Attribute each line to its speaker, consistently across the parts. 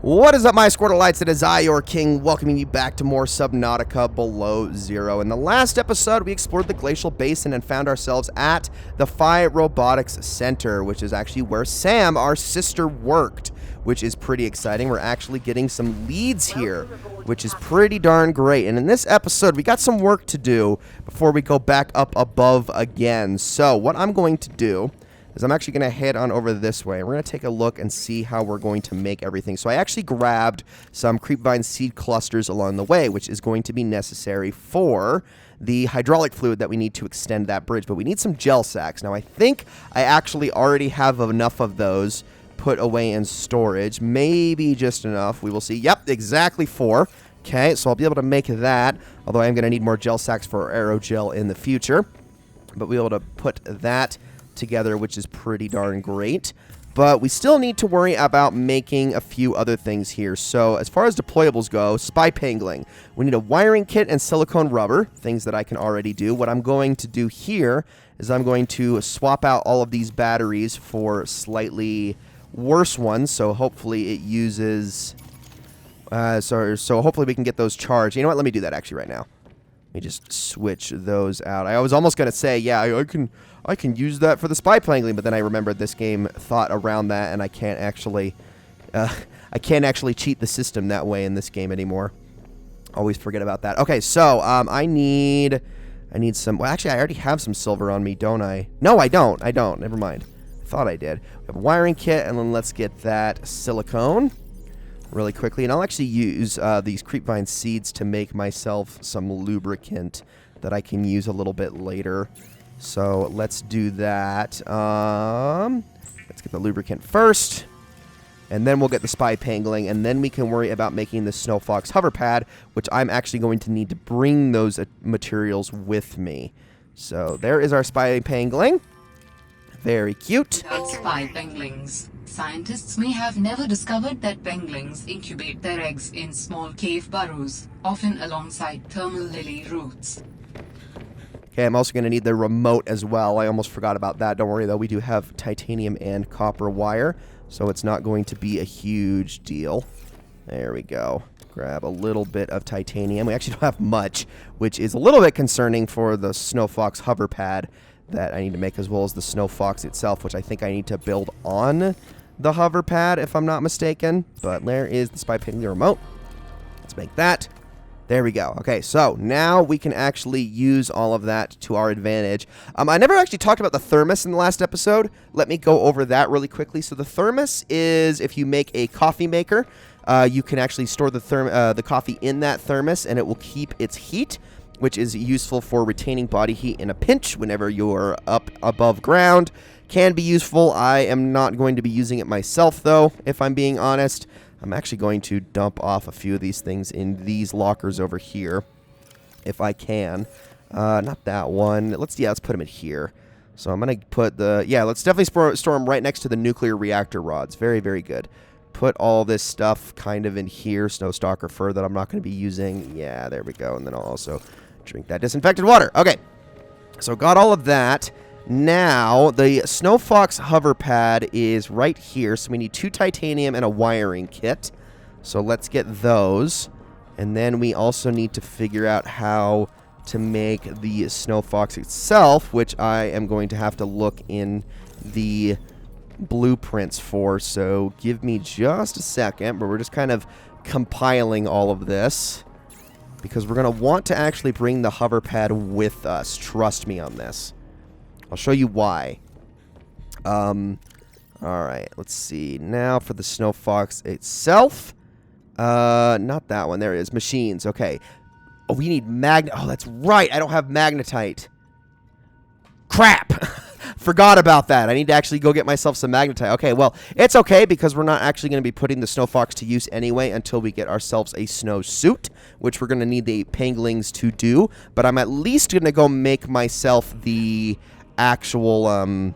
Speaker 1: What is up, my squad of lights? It is I, your king, welcoming you back to more Subnautica Below Zero. In the last episode, we explored the glacial basin and found ourselves at the Phi Robotics Center, which is actually where Sam, our sister, worked, which is pretty exciting. We're actually getting some leads here, which is pretty darn great. And in this episode, we got some work to do before we go back up above again. So what I'm going to do is I'm actually going to head on over this way. We're going to take a look and see how we're going to make everything. So I actually grabbed some creepvine seed clusters along the way, which is going to be necessary for the hydraulic fluid that we need to extend that bridge. But we need some gel sacks. Now I think I actually already have enough of those put away in storage. Maybe just enough. We will see. Yep, exactly 4. Okay, so I'll be able to make that, although I am going to need more gel sacks for aerogel in the future. But we'll be able to put that together, which is pretty darn great. But we still need to worry about making a few other things here. So as far as deployables go, spy pangling. We need a wiring kit and silicone rubber, things that I can already do. What I'm going to do here is I'm going to swap out all of these batteries for slightly worse ones. So hopefully it uses... So hopefully we can get those charged. You know what? Let me do that actually right now. Let me just switch those out. I was almost going to say, yeah, I can use that for the spy pangling, but then I remembered this game thought around that, and I can't actually cheat the system that way in this game anymore. Always forget about that. Okay, so I need some. Well, actually, I already have some silver on me, don't I? No, I don't. Never mind. I thought I did. We have a wiring kit, and then let's get that silicone really quickly, and I'll actually use these creepvine seeds to make myself some lubricant that I can use a little bit later. So let's do that. Let's get the lubricant first, and then we'll get the spy pangling, and then we can worry about making the Snow Fox hover pad, which I'm actually going to need to bring those materials with me. So there is our spy pangling. Very cute.
Speaker 2: Without spy penglings, scientists may have never discovered that penglings incubate their eggs in small cave burrows, often alongside thermal lily roots.
Speaker 1: Okay, I'm also going to need the remote as well. I almost forgot about that. Don't worry, though. We do have titanium and copper wire, so it's not going to be a huge deal. There we go. Grab a little bit of titanium. We actually don't have much, which is a little bit concerning for the Snow Fox hover pad that I need to make, as well as the Snow Fox itself, which I think I need to build on the hover pad, if I'm not mistaken. But there is the spy pangling remote. Let's make that. There we go. Okay, so now we can actually use all of that to our advantage. I never actually talked about the thermos in the last episode. Let me go over that really quickly. So the thermos is, if you make a coffee maker, you can actually store the coffee in that thermos, and it will keep its heat, which is useful for retaining body heat in a pinch whenever you're up above ground. Can be useful. I am not going to be using it myself, though, if I'm being honest. I'm actually going to dump off a few of these things in these lockers over here, if I can. Not that one. Let's put them in here. So I'm going to put let's definitely store them right next to the nuclear reactor rods. Very, very good. Put all this stuff kind of in here. Snowstalker fur that I'm not going to be using. Yeah, there we go. And then I'll also drink that disinfected water. Okay. So got all of that. Now, the Snow Fox hover pad is right here, so we need 2 titanium and a wiring kit. So let's get those. And then we also need to figure out how to make the Snow Fox itself, which I am going to have to look in the blueprints for. So give me just a second, but we're just kind of compiling all of this, because we're going to want to actually bring the hover pad with us. Trust me on this. I'll show you why. Alright, let's see. Now for the Snow Fox itself. Not that one. There it is. Machines. Okay. Oh, we need Oh, that's right. I don't have magnetite. Crap! Forgot about that. I need to actually go get myself some magnetite. Okay, well, it's okay, because we're not actually going to be putting the Snow Fox to use anyway until we get ourselves a snow suit, which we're going to need the panglings to do. But I'm at least going to go make myself the actual, can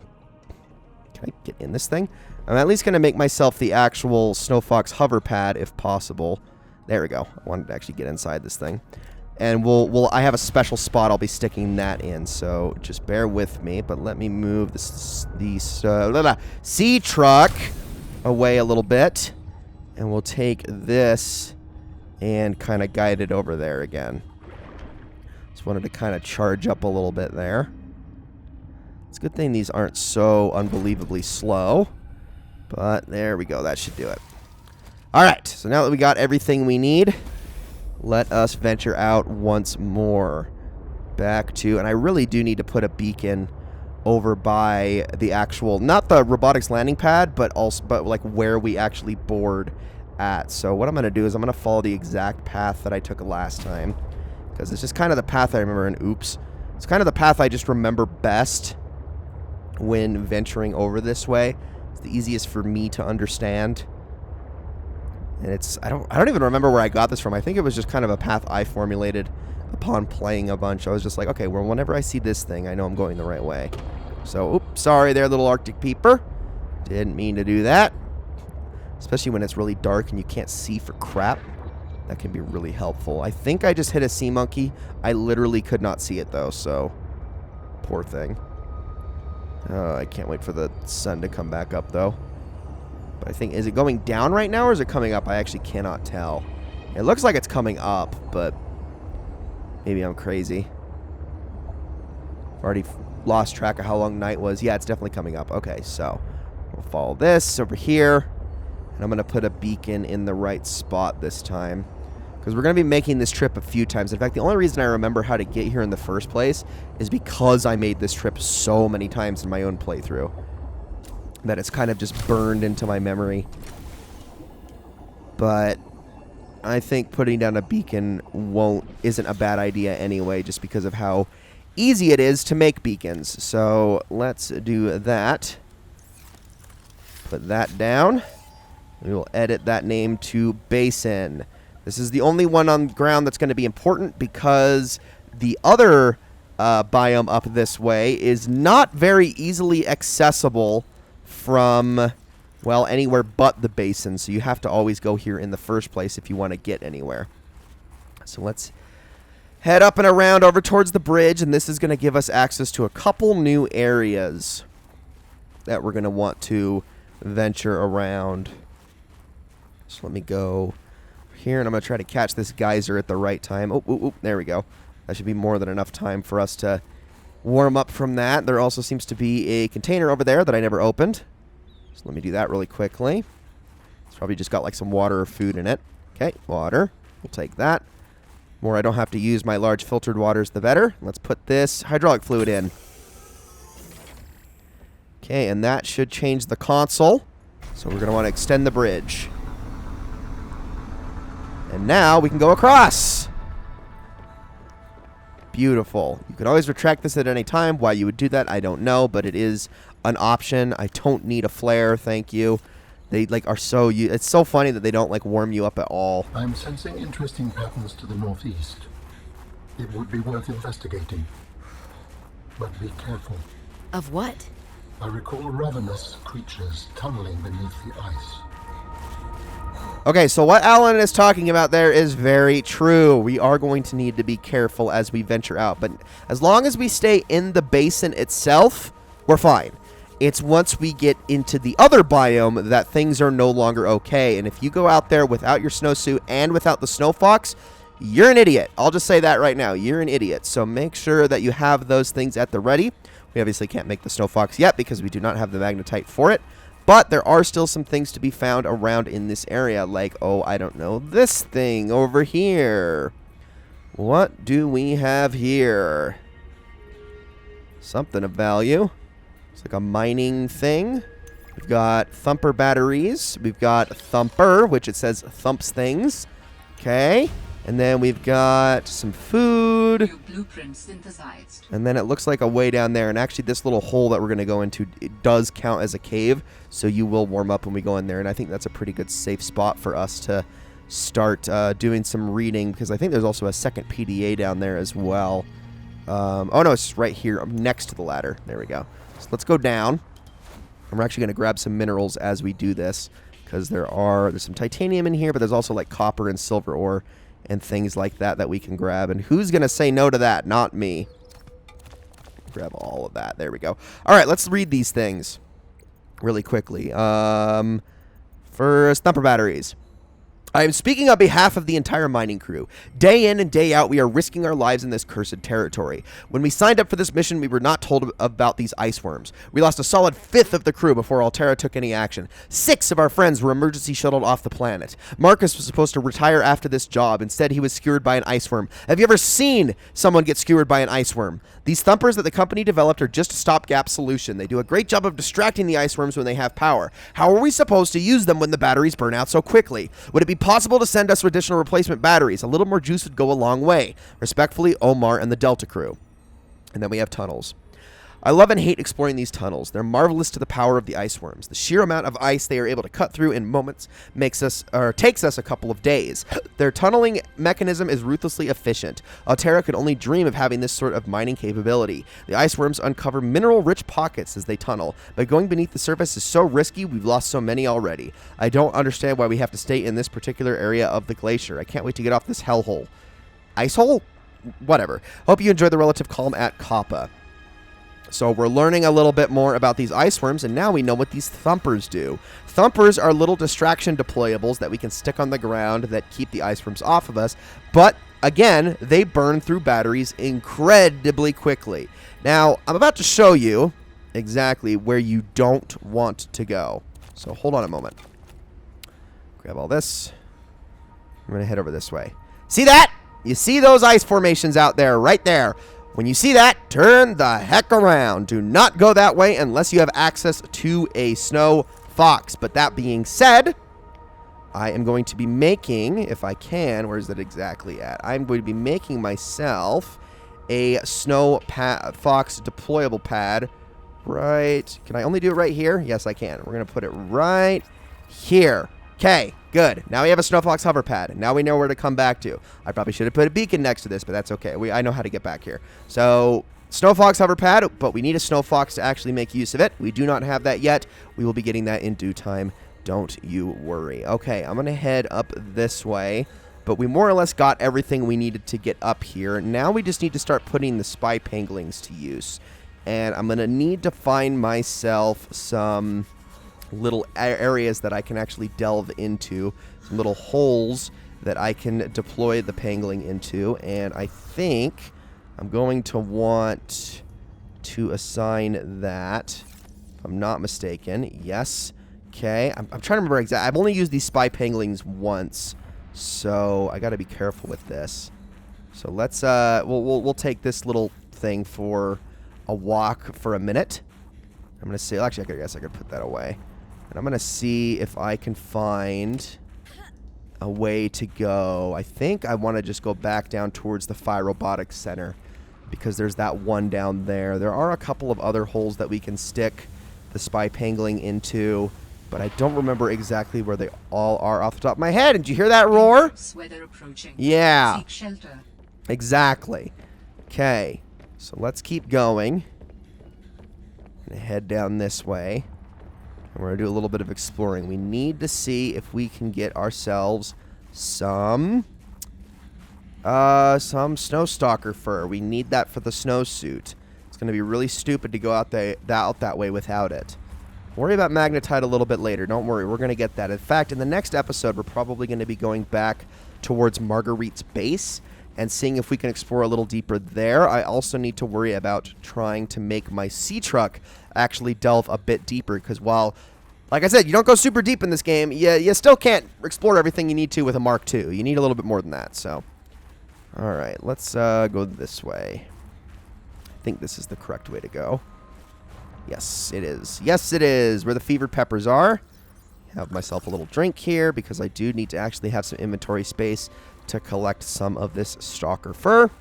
Speaker 1: I get in this thing? I'm at least going to make myself the actual Snow Fox hover pad, if possible. There we go. I wanted to actually get inside this thing. And I have a special spot I'll be sticking that in, so just bear with me. But let me move the sea truck away a little bit. And we'll take this and kind of guide it over there again. Just wanted to kind of charge up a little bit there. It's a good thing these aren't so unbelievably slow. But there we go. That should do it. Alright, so now that we got everything we need, let us venture out once more. Back to, and I really do need to put a beacon over by the actual, not the robotics landing pad, but like where we actually board at. So what I'm going to do is I'm going to follow the exact path that I took last time, because it's just kind of the path I remember, and oops, it's kind of the path I just remember best when venturing over this way. It's the easiest for me to understand. And it's, I don't even remember where I got this from. I think it was just kind of a path I formulated upon playing a bunch. I was just like, okay, well, whenever I see this thing, I know I'm going the right way. So, oops, sorry there, little Arctic peeper. Didn't mean to do that. Especially when it's really dark and you can't see for crap. That can be really helpful. I think I just hit a sea monkey. I literally could not see it, though, so poor thing. I can't wait for the sun to come back up, though. But I think, is it going down right now, or is it coming up? I actually cannot tell. It looks like it's coming up, but maybe I'm crazy. I've already lost track of how long night was. Yeah, it's definitely coming up. Okay, so we'll follow this over here. And I'm going to put a beacon in the right spot this time, because we're going to be making this trip a few times. In fact, the only reason I remember how to get here in the first place is because I made this trip so many times in my own playthrough that it's kind of just burned into my memory. But I think putting down a beacon isn't a bad idea anyway, just because of how easy it is to make beacons. So let's do that. Put that down. We will edit that name to Basin. This is the only one on the ground that's going to be important, because the other biome up this way is not very easily accessible from, well, anywhere but the basin. So you have to always go here in the first place if you want to get anywhere. So let's head up and around over towards the bridge, and this is going to give us access to a couple new areas that we're going to want to venture around. So let me go here, and I'm going to try to catch this geyser at the right time. Oh, there we go. That should be more than enough time for us to warm up from that. There also seems to be a container over there that I never opened. So let me do that really quickly. It's probably just got like some water or food in it. Okay, water. We'll take that. The more I don't have to use my large filtered waters, the better. Let's put this hydraulic fluid in. Okay, and that should change the console. So we're going to want to extend the bridge. And now we can go across. Beautiful. You can always retract this at any time. Why you would do that, I don't know, but it is an option. I don't need a flare, thank you. They are so it's so funny that they don't warm you up at all.
Speaker 3: I'm sensing interesting patterns to the northeast. It would be worth investigating. But be careful.
Speaker 4: Of what?
Speaker 3: I recall ravenous creatures tunneling beneath the ice.
Speaker 1: Okay, so what Alan is talking about there is very true. We are going to need to be careful as we venture out. But as long as we stay in the basin itself, we're fine. It's once we get into the other biome that things are no longer okay. And if you go out there without your snowsuit and without the snow fox, you're an idiot. I'll just say that right now. You're an idiot. So make sure that you have those things at the ready. We obviously can't make the snow fox yet because we do not have the magnetite for it. But there are still some things to be found around in this area, like, oh, I don't know, this thing over here. What do we have here? Something of value. It's like a mining thing. We've got thumper batteries. We've got thumper, which it says thumps things. Okay. And then we've got some food.
Speaker 2: New blueprint synthesized.
Speaker 1: And then it looks like a way down there. And actually, this little hole that we're going to go into, it does count as a cave. So you will warm up when we go in there. And I think that's a pretty good safe spot for us to start doing some reading. Because I think there's also a second PDA down there as well. Oh, no, it's right here next to the ladder. There we go. So let's go down. And we're actually going to grab some minerals as we do this. Because there's some titanium in here. But there's also like copper and silver ore and things like that we can grab. And who's going to say no to that? Not me. Grab all of that. There we go. All right, let's read these things really quickly. First, thumper batteries. I am speaking on behalf of the entire mining crew. Day in and day out, we are risking our lives in this cursed territory. When we signed up for this mission, we were not told about these ice worms. We lost a solid fifth of the crew before Alterra took any action. 6 of our friends were emergency shuttled off the planet. Marcus was supposed to retire after this job. Instead, he was skewered by an ice worm. Have you ever seen someone get skewered by an ice worm? These thumpers that the company developed are just a stopgap solution. They do a great job of distracting the ice worms when they have power. How are we supposed to use them when the batteries burn out so quickly? Would it be possible to send us additional replacement batteries? A little more juice would go a long way. Respectfully, Omar and the Delta crew. And then we have tunnels. I love and hate exploring these tunnels. They're marvelous to the power of the ice worms. The sheer amount of ice they are able to cut through in moments takes us a couple of days. Their tunneling mechanism is ruthlessly efficient. Alterra could only dream of having this sort of mining capability. The ice worms uncover mineral-rich pockets as they tunnel, but going beneath the surface is so risky, we've lost so many already. I don't understand why we have to stay in this particular area of the glacier. I can't wait to get off this hellhole. Ice hole? Whatever. Hope you enjoy the relative calm at Kappa. So we're learning a little bit more about these ice worms, and now we know what these thumpers do. Thumpers are little distraction deployables that we can stick on the ground that keep the ice worms off of us, but again, they burn through batteries incredibly quickly. Now, I'm about to show you exactly where you don't want to go. So hold on a moment. Grab all this. I'm going to head over this way. See that? You see those ice formations out there, right there. When you see that, turn the heck around. Do not go that way unless you have access to a snow fox. But that being said, I am going to be making, if I can, where is that exactly at? I'm going to be making myself a snow fox deployable pad. Right. Can I only do it right here? Yes, I can. We're going to put it right here. Okay, good. Now we have a Snowfox hover pad. Now we know where to come back to. I probably should have put a beacon next to this, but that's okay. I know how to get back here. So, Snowfox hover pad, but we need a Snowfox to actually make use of it. We do not have that yet. We will be getting that in due time. Don't you worry. Okay, I'm going to head up this way, but we more or less got everything we needed to get up here. Now we just need to start putting the spy penglings to use. And I'm going to need to find myself some little areas that I can actually delve into, some little holes that I can deploy the pangling into, and I think I'm going to want to assign that, if I'm not mistaken. Yes. Okay. I'm trying to remember exactly. I've only used these spy panglings once, so I got to be careful with this. So let's we'll take this little thing for a walk for a minute. I'm gonna see. Actually, I guess I could put that away. And I'm going to see if I can find a way to go. I think I want to just go back down towards the Phi Robotics Center because there's that one down there. There are a couple of other holes that we can stick the spy pangling into, but I don't remember exactly where they all are off the top of my head. Did you hear that roar?
Speaker 2: Weather approaching.
Speaker 1: Yeah.
Speaker 2: Seek shelter.
Speaker 1: Exactly. Okay. So let's keep going. I'm going to head down this way. And we're going to do a little bit of exploring. We need to see if we can get ourselves some snowstalker fur. We need that for the snowsuit. It's going to be really stupid to go out that way without it. Worry about magnetite a little bit later. Don't worry. We're going to get that. In fact, in the next episode, we're probably going to be going back towards Marguerite's base and seeing if we can explore a little deeper there. I also need to worry about trying to make my sea truck actually delve a bit deeper, because while, like I said, you don't go super deep in this game, you still can't explore everything you need to with a Mark II. You need a little bit more than that, so. Alright, let's go this way. I think this is the correct way to go. Yes, it is. Yes, it is. Where the fevered peppers are. Have myself a little drink here, because I do need to actually have some inventory space to collect some of this stalker fur.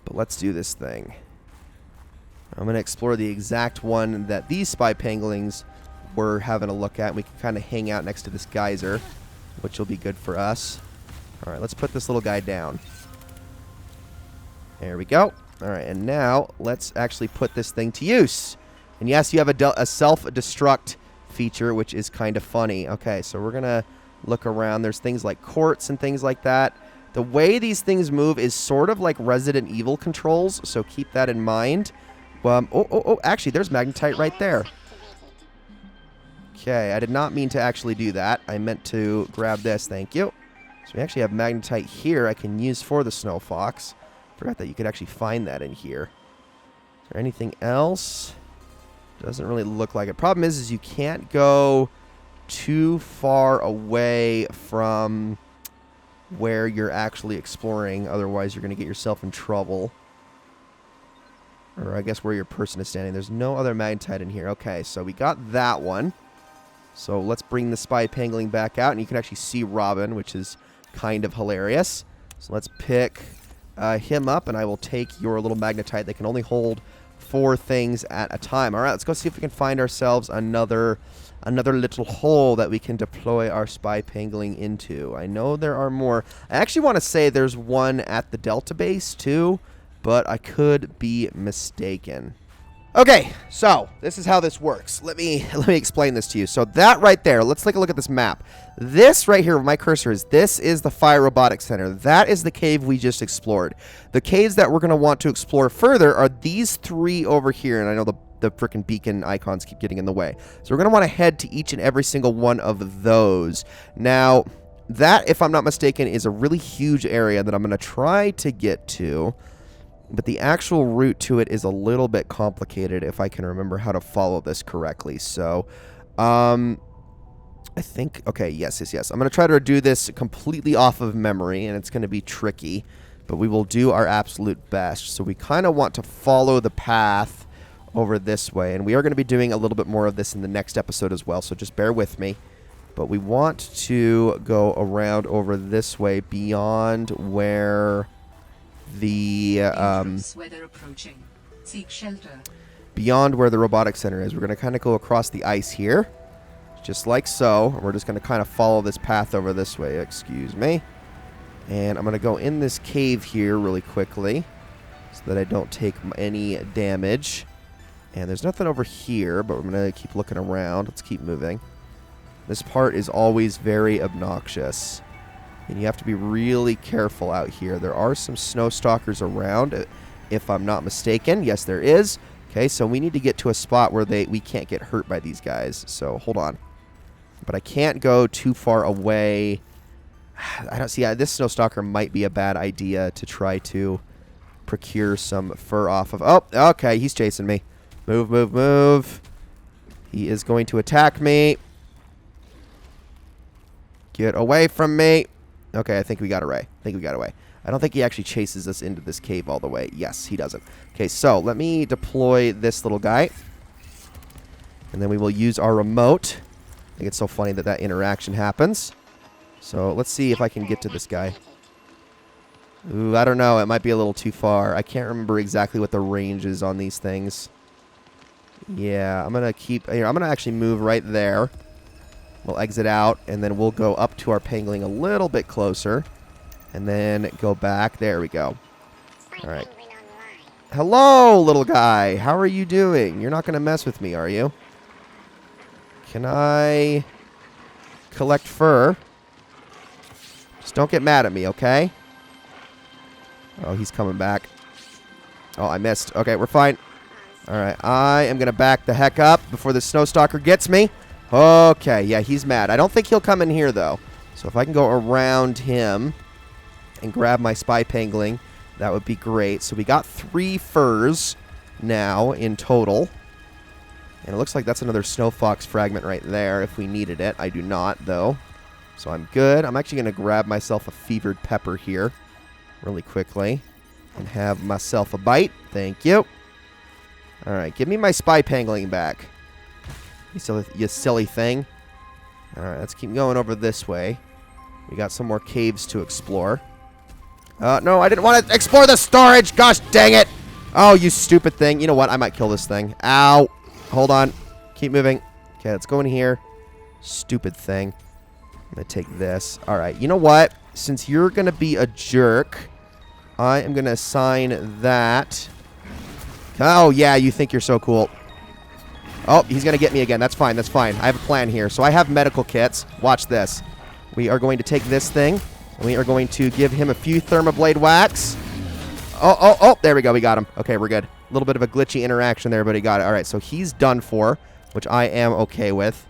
Speaker 1: But let's do this thing. I'm going to explore the exact one that these spy panglings were having a look at. We can kind of hang out next to this geyser, which will be good for us. All right, let's put this little guy down. There we go. All right, and now let's actually put this thing to use. And yes, you have a self-destruct feature, which is kind of funny. Okay, so we're going to look around. There's things like quartz and things like that. The way these things move is sort of like Resident Evil controls, so keep that in mind. Actually, there's magnetite right there. Okay, I did not mean to actually do that. I meant to grab this, thank you. So we actually have magnetite here I can use for the snow fox. Forgot that you could actually find that in here. Is there anything else? Doesn't really look like it. Problem is you can't go too far away from where you're actually exploring. Otherwise, you're going to get yourself in trouble. Or I guess where your person is standing. There's no other magnetite in here. Okay, so we got that one. So let's bring the spy pangolin back out. And you can actually see Robin, which is kind of hilarious. So let's pick him up, and I will take your little magnetite. They can only hold 4 things at a time. All right, let's go see if we can find ourselves another little hole that we can deploy our spy pangolin into. I know there are more. I actually want to say there's one at the Delta base too, but I could be mistaken. Okay, so this is how this works. Let me explain this to you. So that right there, let's take a look at this map. This right here, where my cursor is, this is the Fire Robotics Center. That is the cave we just explored. The caves that we're going to want to explore further are these 3 over here, and I know the frickin' beacon icons keep getting in the way. So we're going to want to head to each and every single one of those. Now, that, if I'm not mistaken, is a really huge area that I'm going to try to get to. But the actual route to it is a little bit complicated if I can remember how to follow this correctly. So, I think, okay, yes. I'm going to try to do this completely off of memory, and it's going to be tricky. But we will do our absolute best. So we kind of want to follow the path over this way. And we are going to be doing a little bit more of this in the next episode as well. So just bear with me. But we want to go around over this way beyond where the
Speaker 2: weather approaching. Seek shelter.
Speaker 1: Beyond where the robotics center is. We're going to kind of go across the ice here, just like so. And we're just going to kind of follow this path over this way. Excuse me. And I'm going to go in this cave here really quickly so that I don't take any damage. And there's nothing over here, but we're going to keep looking around. Let's keep moving. This part is always very obnoxious. And you have to be really careful out here. There are some snow stalkers around, if I'm not mistaken. Yes, there is. Okay, so we need to get to a spot where we can't get hurt by these guys. So hold on. But I can't go too far away. I don't see. This snow stalker might be a bad idea to try to procure some fur off of. Oh, okay, he's chasing me. Move. He is going to attack me. Get away from me. Okay, I think we got away. I don't think he actually chases us into this cave all the way. Yes, he doesn't. Okay, so let me deploy this little guy. And then we will use our remote. I think it's so funny that interaction happens. So let's see if I can get to this guy. Ooh, I don't know. It might be a little too far. I can't remember exactly what the range is on these things. Yeah, I'm going to keep... Here, I'm going to actually move right there. We'll exit out, and then we'll go up to our pangolin a little bit closer. And then go back. There we go. All right. Hello, little guy. How are you doing? You're not going to mess with me, are you? Can I collect fur? Just don't get mad at me, okay? Oh, he's coming back. Oh, I missed. Okay, we're fine. All right. I am going to back the heck up before the snow stalker gets me. Okay, yeah, he's mad. I don't think he'll come in here, though. So if I can go around him and grab my spy pangolin, that would be great. So we got 3 furs now in total. And it looks like that's another snow fox fragment right there if we needed it. I do not, though. So I'm good. I'm actually going to grab myself a fevered pepper here really quickly and have myself a bite. Thank you. All right, give me my spy pangolin back. You silly thing. Alright, let's keep going over this way. We got some more caves to explore. No, I didn't want to explore the storage! Gosh dang it! Oh, you stupid thing. You know what? I might kill this thing. Ow! Hold on. Keep moving. Okay, let's go in here. Stupid thing. I'm going to take this. Alright, you know what? Since you're going to be a jerk, I am going to assign that. Oh, yeah, you think you're so cool. Oh, he's going to get me again. That's fine. I have a plan here. So I have medical kits. Watch this. We are going to take this thing, and we are going to give him a few thermoblade whacks. Oh, there we go. We got him. Okay, we're good. A little bit of a glitchy interaction there, but he got it. All right, so he's done for, which I am okay with.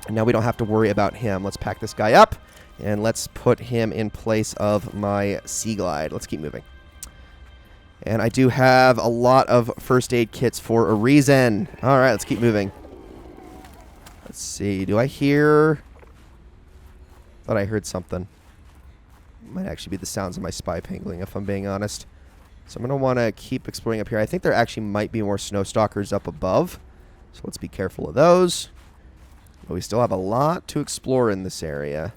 Speaker 1: And now we don't have to worry about him. Let's pack this guy up, and let's put him in place of my Sea Glide. Let's keep moving. And I do have a lot of first aid kits for a reason. All right, let's keep moving. Let's see. Do I hear... Thought I heard something. Might actually be the sounds of my spy pangling, if I'm being honest. So I'm going to want to keep exploring up here. I think there actually might be more snow stalkers up above. So let's be careful of those. But we still have a lot to explore in this area.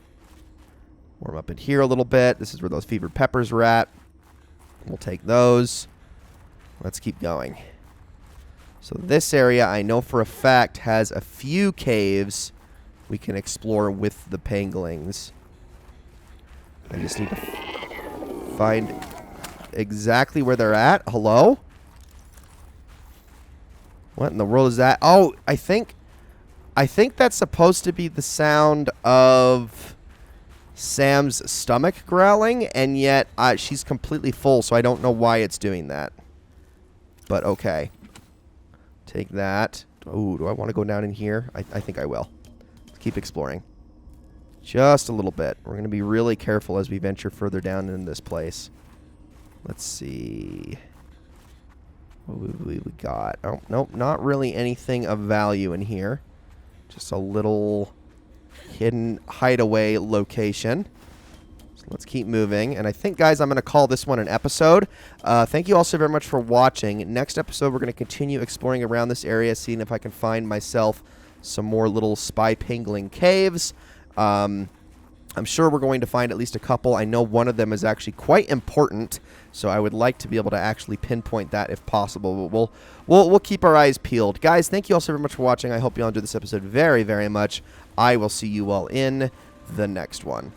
Speaker 1: Warm up in here a little bit. This is where those fevered peppers were at. We'll take those. Let's keep going. So this area, I know for a fact, has a few caves we can explore with the penglings. I just need to find exactly where they're at. Hello? What in the world is that? Oh, I think that's supposed to be the sound of Sam's stomach growling, and yet she's completely full, so I don't know why it's doing that. But okay. Take that. Oh, do I want to go down in here? I think I will. Let's keep exploring. Just a little bit. We're going to be really careful as we venture further down in this place. Let's see. What we got? Oh, nope, not really anything of value in here. Just a little hidden hideaway location. So let's keep moving. And I think, guys, I'm going to call this one an episode. Thank you all so very much for watching. Next episode, we're going to continue exploring around this area, seeing if I can find myself some more little spy pangling caves. I'm sure we're going to find at least a couple. I know one of them is actually quite important, so I would like to be able to actually pinpoint that if possible. But we'll keep our eyes peeled. Guys, thank you all so very much for watching. I hope you all enjoyed this episode very, very much. I will see you all in the next one.